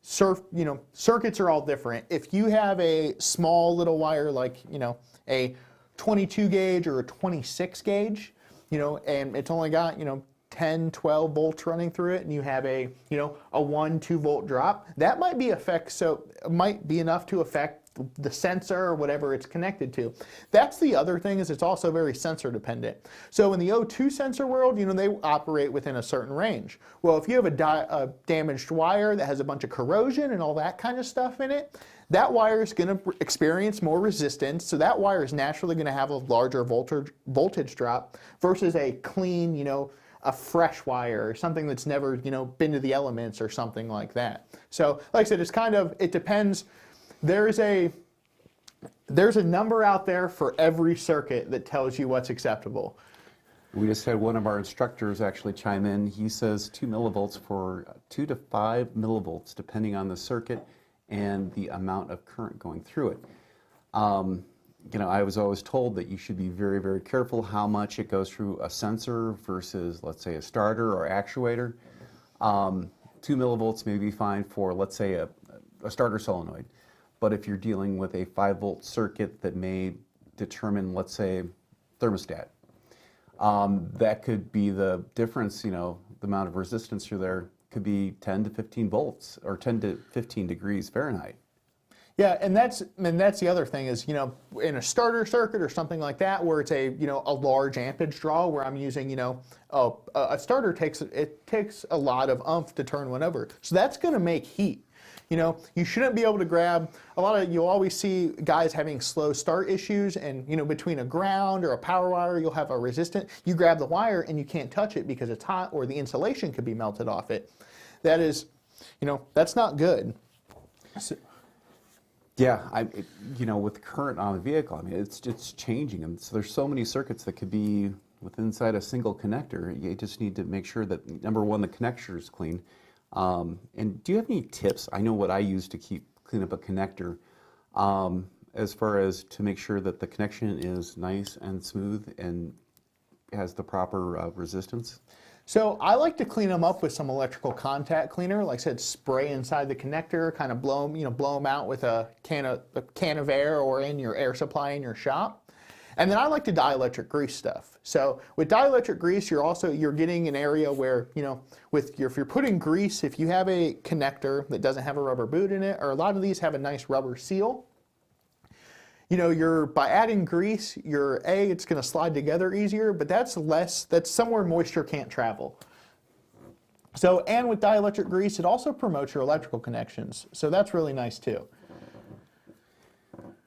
circuits are all different. If you have a small little wire like, a 22 gauge or a 26 gauge, and it's only got, 10, 12 volts running through it, and you have a 1-2 volt drop, that might be might be enough to affect the sensor or whatever it's connected to. That's the other thing, is it's also very sensor dependent. So in the O2 sensor world, they operate within a certain range. Well, if you have a damaged wire that has a bunch of corrosion and all that kind of stuff in it, that wire is going to experience more resistance, so that wire is naturally going to have a larger voltage drop versus a clean, a fresh wire or something that's never, been to the elements or something like that. So, like I said, it depends. There's a number out there for every circuit that tells you what's acceptable. We just had one of our instructors actually chime in. He says 2 millivolts for 2 to 5 millivolts, depending on the circuit and the amount of current going through it. I was always told that you should be very, very careful how much it goes through a sensor versus, let's say, a starter or actuator. 2 millivolts may be fine for, let's say, a starter solenoid. But if you're dealing with a 5-volt circuit that may determine, let's say, thermostat, that could be the difference, the amount of resistance through there could be 10 to 15 volts or 10 to 15 degrees Fahrenheit. Yeah, and that's the other thing is, in a starter circuit or something like that where it's a large ampage draw where I'm using, a starter takes a lot of oomph to turn one over. So that's going to make heat. You shouldn't be able to grab you'll always see guys having slow start issues, and between a ground or a power wire you'll have a resistant. You grab the wire and you can't touch it because it's hot or the insulation could be melted off it. That is, that's not good. So, Yeah, with the current on the vehicle, I mean, it's changing, and so there's so many circuits that could be within inside a single connector. You just need to make sure that number one, the connector is clean. And do you have any tips? I know what I use to clean up a connector, as far as to make sure that the connection is nice and smooth and has the proper resistance. So I like to clean them up with some electrical contact cleaner. Like I said, spray inside the connector, kind of blow them out with a can of air or in your air supply in your shop. And then I like to dielectric grease stuff. So with dielectric grease, you're getting an area where, if you're putting grease, if you have a connector that doesn't have a rubber boot in it, or a lot of these have a nice rubber seal, by adding grease, it's going to slide together easier, but that's somewhere moisture can't travel. So, and with dielectric grease, it also promotes your electrical connections. So that's really nice too.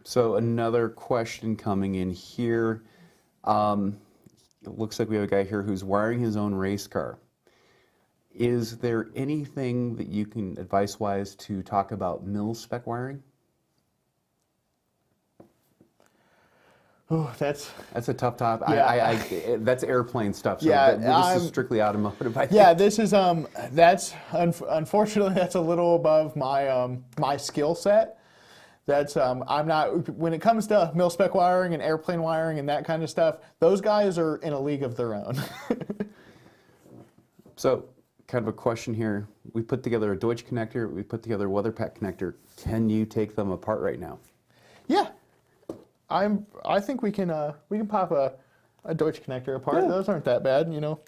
So another question coming in here. It looks like we have a guy here who's wiring his own race car. Is there anything that you can, advice-wise, to talk about mil-spec wiring? Oh, that's a tough topic. Yeah. That's airplane stuff. So Yeah, this is strictly automotive. I think. Yeah, this is unfortunately that's a little above my skill set. That's I'm not, when it comes to mil-spec wiring and airplane wiring and that kind of stuff. Those guys are in a league of their own. So, kind of a question here. We put together a Deutsch connector. We put together a WeatherPack connector. Can you take them apart right now? Yeah. I think we can pop a Deutsch connector apart. Yeah. Those aren't that bad, So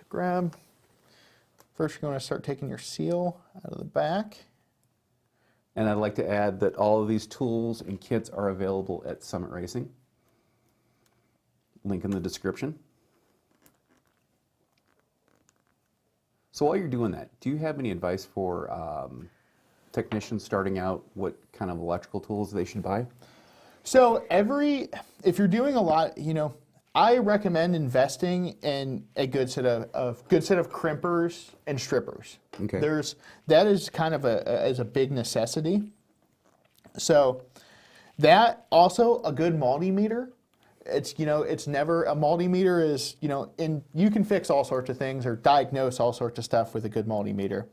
grab, first you're going to start taking your seal out of the back. And I'd like to add that all of these tools and kits are available at Summit Racing. Link in the description. So while you're doing that, do you have any advice for technicians starting out, what kind of electrical tools they should buy? So if you're doing a lot, I recommend investing in a good set of crimpers and strippers. Okay. That is kind of a big necessity. So that also a good multimeter. It's never a multimeter is, you can fix all sorts of things or diagnose all sorts of stuff with a good multimeter.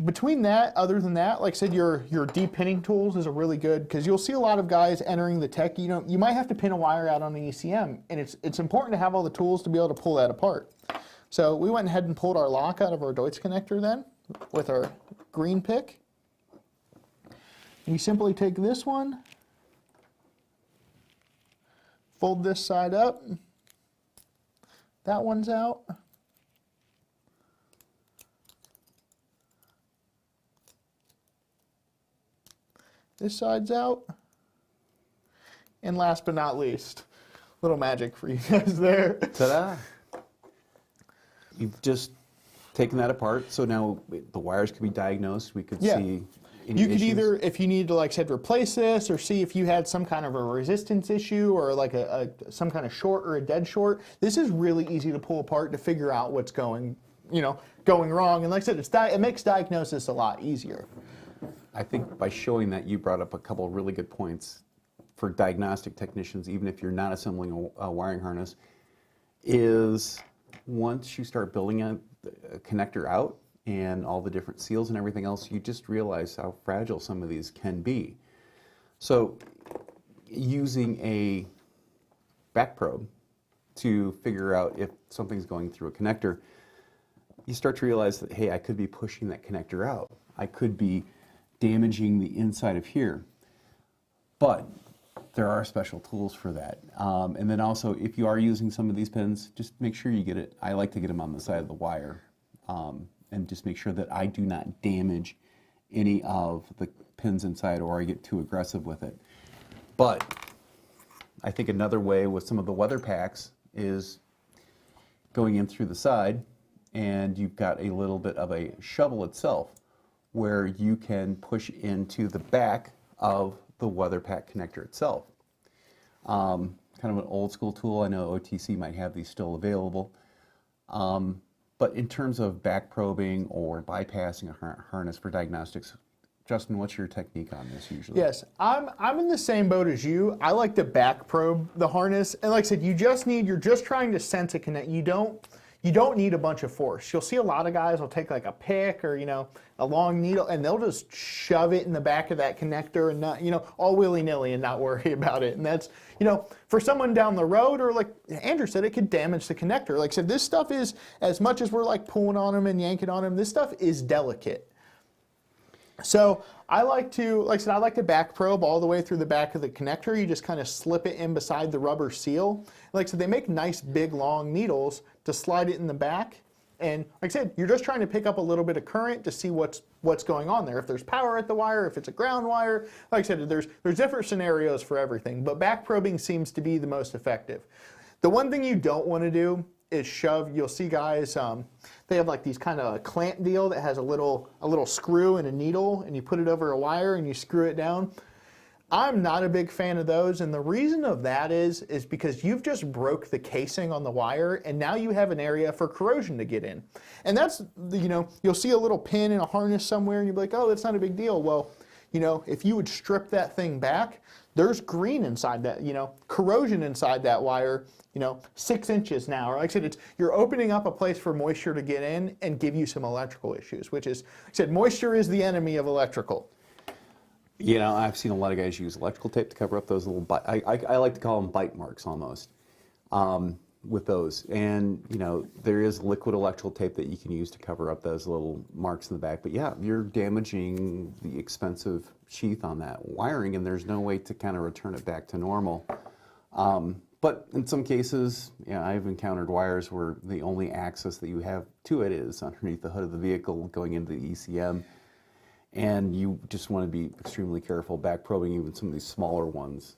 Between that, other than that, like I said, your de-pinning tools is a really good, because you'll see a lot of guys entering the tech, you might have to pin a wire out on the ECM, and it's important to have all the tools to be able to pull that apart. So we went ahead and pulled our lock out of our Deutsch connector then, with our green pick. And you simply take this one, fold this side up, that one's out. This side's out. And last but not least, little magic for you guys there. Ta-da! You've just taken that apart, so now the wires can be diagnosed. We could see any You could issues. either, if you need to, like I said, replace this, or see if you had some kind of a resistance issue, or like some kind of short or a dead short. This is really easy to pull apart to figure out what's going wrong. And like I said, it makes diagnosis a lot easier. I think by showing that, you brought up a couple of really good points for diagnostic technicians, even if you're not assembling a wiring harness, is once you start building a connector out and all the different seals and everything else, you just realize how fragile some of these can be. So using a back probe to figure out if something's going through a connector, you start to realize that, hey, I could be pushing that connector out. I could be damaging the inside of here. But there are special tools for that. And then also, if you are using some of these pins, just make sure you get it. I like to get them on the side of the wire, and just make sure that I do not damage any of the pins inside, or I get too aggressive with it. But I think another way with some of the weather packs is going in through the side, and you've got a little bit of a shovel itself, where you can push into the back of the WeatherPack connector itself. Kind of an old school tool. I know OTC might have these still available. But in terms of back probing or bypassing a harness for diagnostics, Justin, what's your technique on this usually? Yes, I'm in the same boat as you. I like to back probe the harness, and like I said, you're just trying to sense a connect. You don't need a bunch of force. You'll see a lot of guys will take like a pick or a long needle, and they'll just shove it in the back of that connector and not all willy nilly and not worry about it. And that's for someone down the road, or like Andrew said, it could damage the connector. Like I said, this stuff is, as much as we're like pulling on them and yanking on them, this stuff is delicate. So I like to back probe all the way through the back of the connector. You just kind of slip it in beside the rubber seal. Like I said, they make nice big long needles to slide it in the back. And like I said, you're just trying to pick up a little bit of current to see what's going on there. If there's power at the wire, if it's a ground wire, like I said, there's different scenarios for everything. But back probing seems to be the most effective. The one thing you don't want to do is shove. You'll see guys, they have like these kind of clamp deal that has a little screw and a needle, and you put it over a wire and you screw it down. I'm not a big fan of those, and the reason of that is because you've just broke the casing on the wire, and now you have an area for corrosion to get in. And that's, you'll see a little pin in a harness somewhere, and you'll be like, oh, that's not a big deal. Well, if you would strip that thing back, there's green inside that, corrosion inside that wire, 6 inches now. Or like I said, you're opening up a place for moisture to get in and give you some electrical issues, which is, like I said, moisture is the enemy of electrical. I've seen a lot of guys use electrical tape to cover up those little, I like to call them bite marks almost, with those. And, there is liquid electrical tape that you can use to cover up those little marks in the back. But yeah, you're damaging the expensive sheath on that wiring, and there's no way to kind of return it back to normal. But in some cases, I've encountered wires where the only access that you have to it is underneath the hood of the vehicle going into the ECM. And you just want to be extremely careful back probing even some of these smaller ones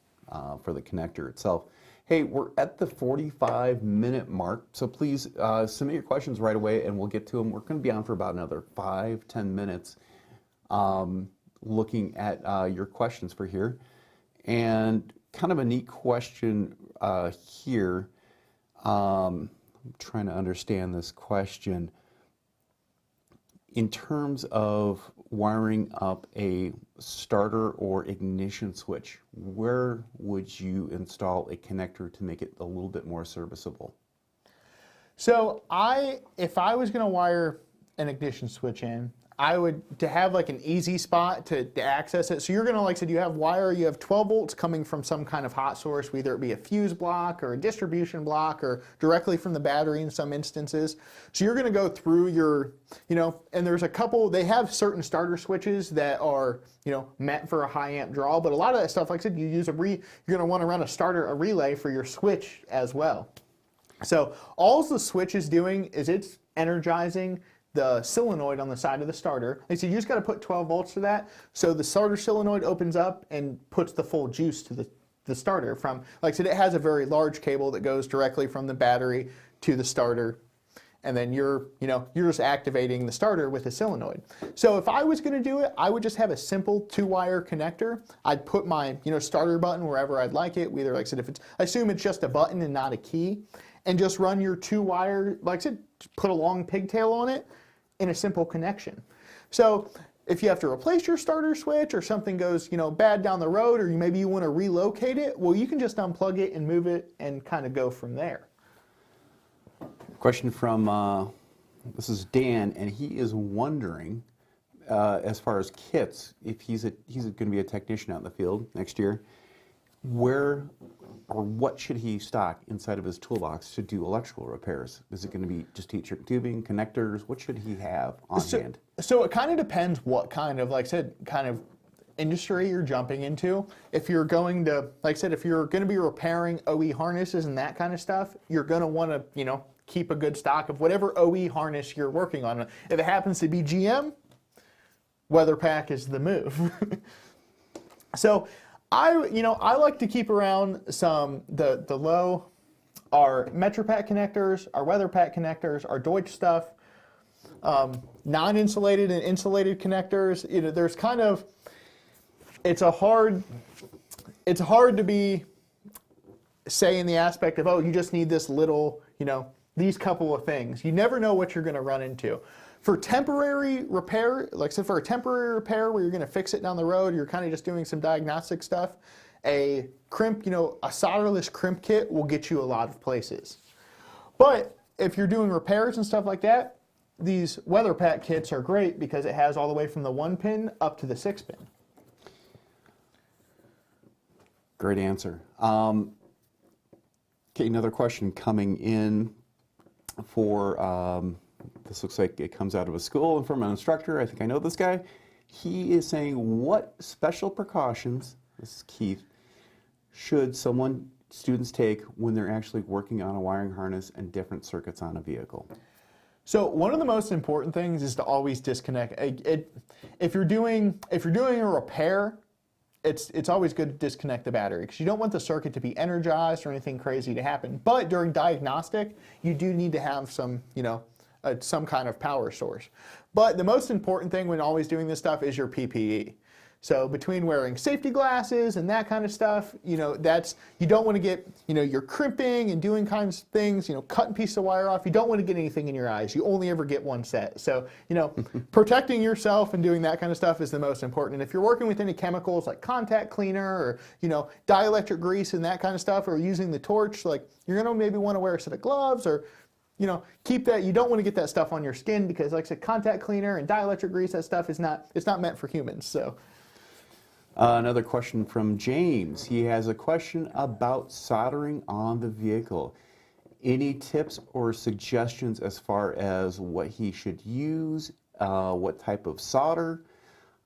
for the connector itself. Hey, we're at the 45-minute mark, so please submit your questions right away and we'll get to them. We're going to be on for about another 5-10 minutes looking at your questions for here. And kind of a neat question here. I'm trying to understand this question. In terms of wiring up a starter or ignition switch, where would you install a connector to make it a little bit more serviceable? So if I was going to wire an ignition switch in, I would, to have like an easy spot to access it. So you're going to, like I said, you have 12 volts coming from some kind of hot source, whether it be a fuse block or a distribution block or directly from the battery in some instances. So you're going to go through your, and there's a couple, they have certain starter switches that are, meant for a high amp draw, but a lot of that stuff, like I said, you're going to want to run a relay for your switch as well. So all the switch is doing is it's energizing the solenoid on the side of the starter. Like I said, you just got to put 12 volts to that. So the starter solenoid opens up and puts the full juice to the starter from, like I said, it has a very large cable that goes directly from the battery to the starter. And then you're just activating the starter with a solenoid. So if I was going to do it, I would just have a simple 2-wire connector. I'd put my, starter button wherever I'd like it. Either, like I said, I assume it's just a button and not a key, and just run your 2-wire, like I said, put a long pigtail on it in a simple connection. So if you have to replace your starter switch or something goes, bad down the road, or maybe you want to relocate it, well, you can just unplug it and move it and kind of go from there. Question from, this is Dan, and he is wondering, as far as kits, if he's going to be a technician out in the field next year, where or what should he stock inside of his toolbox to do electrical repairs? Is it going to be just heat shrink tubing, connectors? What should he have on hand? So it kind of depends what kind of, like I said, kind of industry you're jumping into. If you're going to, like I said, if you're going to be repairing OE harnesses and that kind of stuff, you're going to want to, keep a good stock of whatever OE harness you're working on. If it happens to be GM, WeatherPack is the move. So I like to keep around some the low, our MetroPack connectors, our WeatherPack connectors, our Deutsch stuff, non-insulated and insulated connectors. There's kind of, it's hard to be say in the aspect of, oh, you just need this little, these couple of things. You never know what you're going to run into. For temporary repair, like I said, for a temporary repair where you're going to fix it down the road, you're kind of just doing some diagnostic stuff, a crimp, a solderless crimp kit will get you a lot of places. But if you're doing repairs and stuff like that, these weather pack kits are great because it has all the way from the 1 pin up to the 6 pin. Great answer. Okay, another question coming in for, this looks like it comes out of a school and from an instructor. I think I know this guy. He is saying, what special precautions, this is Keith, should students take when they're actually working on a wiring harness and different circuits on a vehicle? So one of the most important things is to always disconnect. If you're doing a repair, it's always good to disconnect the battery because you don't want the circuit to be energized or anything crazy to happen. But during diagnostic, you do need to have some, some kind of power source. But the most important thing when always doing this stuff is your PPE. So between wearing safety glasses and that kind of stuff, you don't want to get, you're crimping and doing kinds of things, cutting pieces of wire off. You don't want to get anything in your eyes. You only ever get one set. So, protecting yourself and doing that kind of stuff is the most important. And if you're working with any chemicals like contact cleaner or, dielectric grease and that kind of stuff, or using the torch, like you're going to maybe want to wear a set of gloves or, keep that. You don't want to get that stuff on your skin because, like I said, contact cleaner and dielectric grease, that stuff it's not meant for humans. So. Another question from James. He has a question about soldering on the vehicle. Any tips or suggestions as far as what he should use, what type of solder,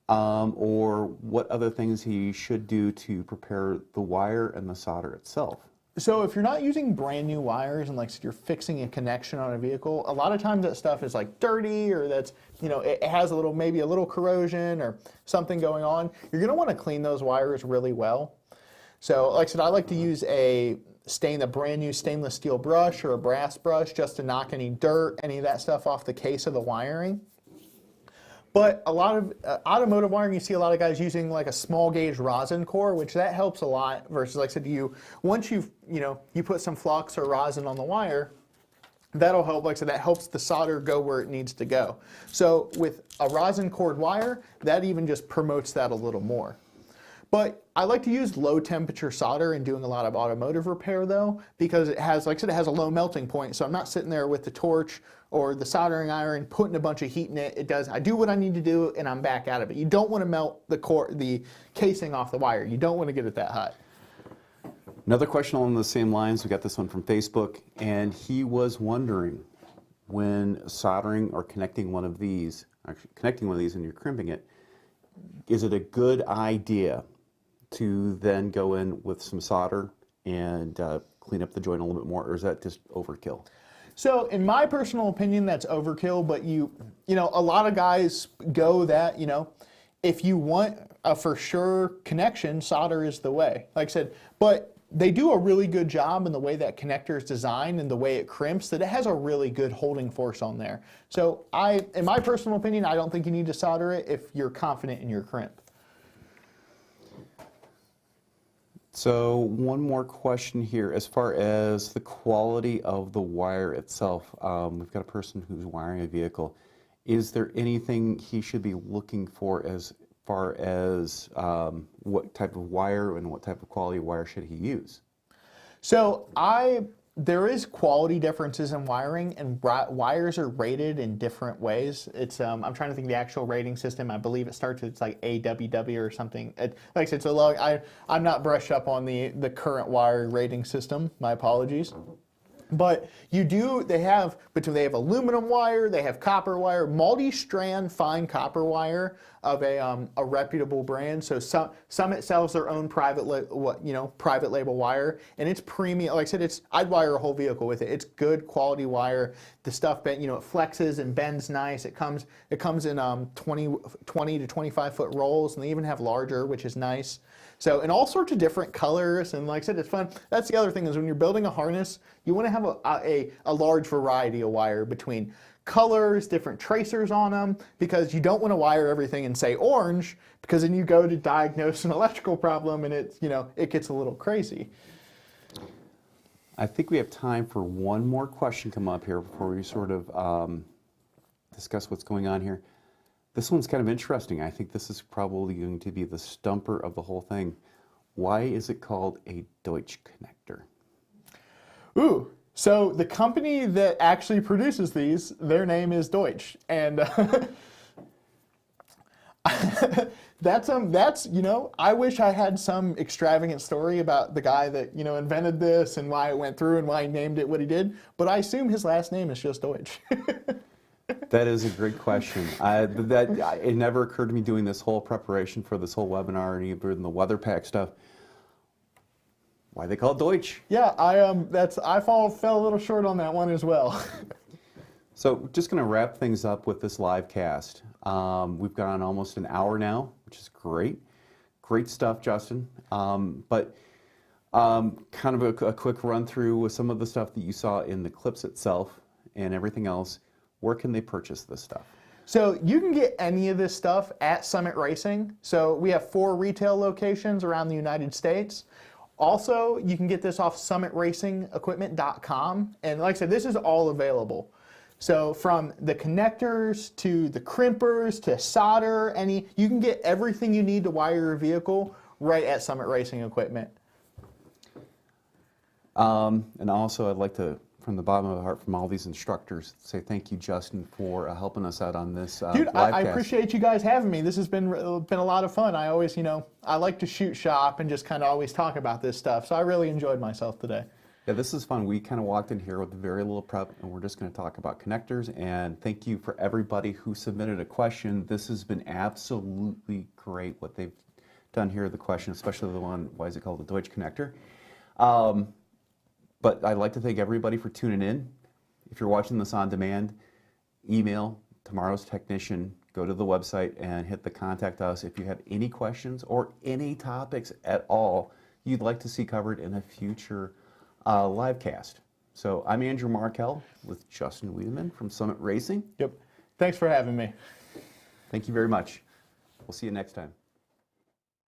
or what other things he should do to prepare the wire and the solder itself? So if you're not using brand new wires and you're fixing a connection on a vehicle, a lot of times that stuff is dirty or that's, it has maybe a little corrosion or something going on. You're going to want to clean those wires really well. So like I said, I like to use a brand new stainless steel brush or a brass brush just to knock any dirt, any of that stuff off the case of the wiring. But a lot of automotive wiring, you see a lot of guys using a small gauge rosin core, which that helps a lot versus, like I said, once you put some flux or rosin on the wire, that'll help. Like I said, that helps the solder go where it needs to go. So with a rosin cored wire, that even just promotes that a little more. But I like to use low temperature solder in doing a lot of automotive repair though, because it has, like I said, it has a low melting point. So I'm not sitting there with the torch or the soldering iron putting a bunch of heat in it. I do what I need to do and I'm back out of it. You don't want to melt the casing off the wire. You don't want to get it that hot. Another question along the same lines. We got this one from Facebook, and he was wondering, when soldering or connecting one of these and you're crimping it, is it a good idea to then go in with some solder and clean up the joint a little bit more, or is that just overkill? So in my personal opinion, that's overkill, but a lot of guys go that, if you want a for sure connection, solder is the way. Like I said, but they do a really good job in the way that connector is designed and the way it crimps, that it has a really good holding force on there. So in my personal opinion, I don't think you need to solder it if you're confident in your crimp. So one more question here, as far as the quality of the wire itself. We've got a person who's wiring a vehicle. Is there anything he should be looking for as far as what type of wire and what type of quality wire should he use? So there is quality differences in wiring, and wires are rated in different ways. It's I'm trying to think of the actual rating system. I believe it starts with AWW or something. Like I said, I'm not brushed up on the current wire rating system. My apologies. But they have aluminum wire, they have copper wire, multi-strand fine copper wire of a reputable brand. So Summit sells their own private label wire, and it's premium. Like I said, I'd wire a whole vehicle with it. It's good quality wire. The stuff it flexes and bends nice. It comes in 20 to 25 foot rolls, and they even have larger, which is nice. So in all sorts of different colors, and like I said, it's fun. That's the other thing, is when you're building a harness, you want to have a large variety of wire between colors, different tracers on them, because you don't want to wire everything in, say, orange, because then you go to diagnose an electrical problem and it gets a little crazy. I think we have time for one more question come up here before we sort of discuss what's going on here. This one's kind of interesting. I think this is probably going to be the stumper of the whole thing. Why is it called a Deutsch connector? Ooh, so the company that actually produces these, their name is Deutsch, and that's you know, I wish I had some extravagant story about the guy that, you know, invented this and why it went through and why he named it what he did, but I assume his last name is just Deutsch. That is a great question. It never occurred to me doing this whole preparation for this whole webinar and even the weather pack stuff. Why they call it Deutsch? Yeah, I fell a little short on that one as well. So just going to wrap things up with this live cast. We've gone almost an hour now, which is great. Great stuff, Justin. But kind of a quick run through with some of the stuff that you saw in the clips itself and everything else. Where can they purchase this stuff? So you can get any of this stuff at Summit Racing. So we have 4 retail locations around the United States. Also, you can get this off summitracingequipment.com. And like I said, this is all available. So from the connectors to the crimpers to solder, you can get everything you need to wire your vehicle right at Summit Racing Equipment. And also I'd like to, from the bottom of the heart, from all these instructors, say thank you, Justin, for helping us out on this Dude, I livecast. appreciate you guys having me. This has been a lot of fun. I always, you know, I like to shoot shop and just kind of always talk about this stuff. So I really enjoyed myself today. Yeah, this is fun. We kind of walked in here with very little prep, and we're just going to talk about connectors. And thank you for everybody who submitted a question. This has been absolutely great what they've done here, the question, especially the one, why is it called the Deutsch connector? But I'd like to thank everybody for tuning in. If you're watching this on demand, email tomorrow's technician, go to the website and hit the contact us if you have any questions or any topics at all you'd like to see covered in a future live cast. So I'm Andrew Markell with Justin Wiedemann from Summit Racing. Yep. Thanks for having me. Thank you very much. We'll see you next time.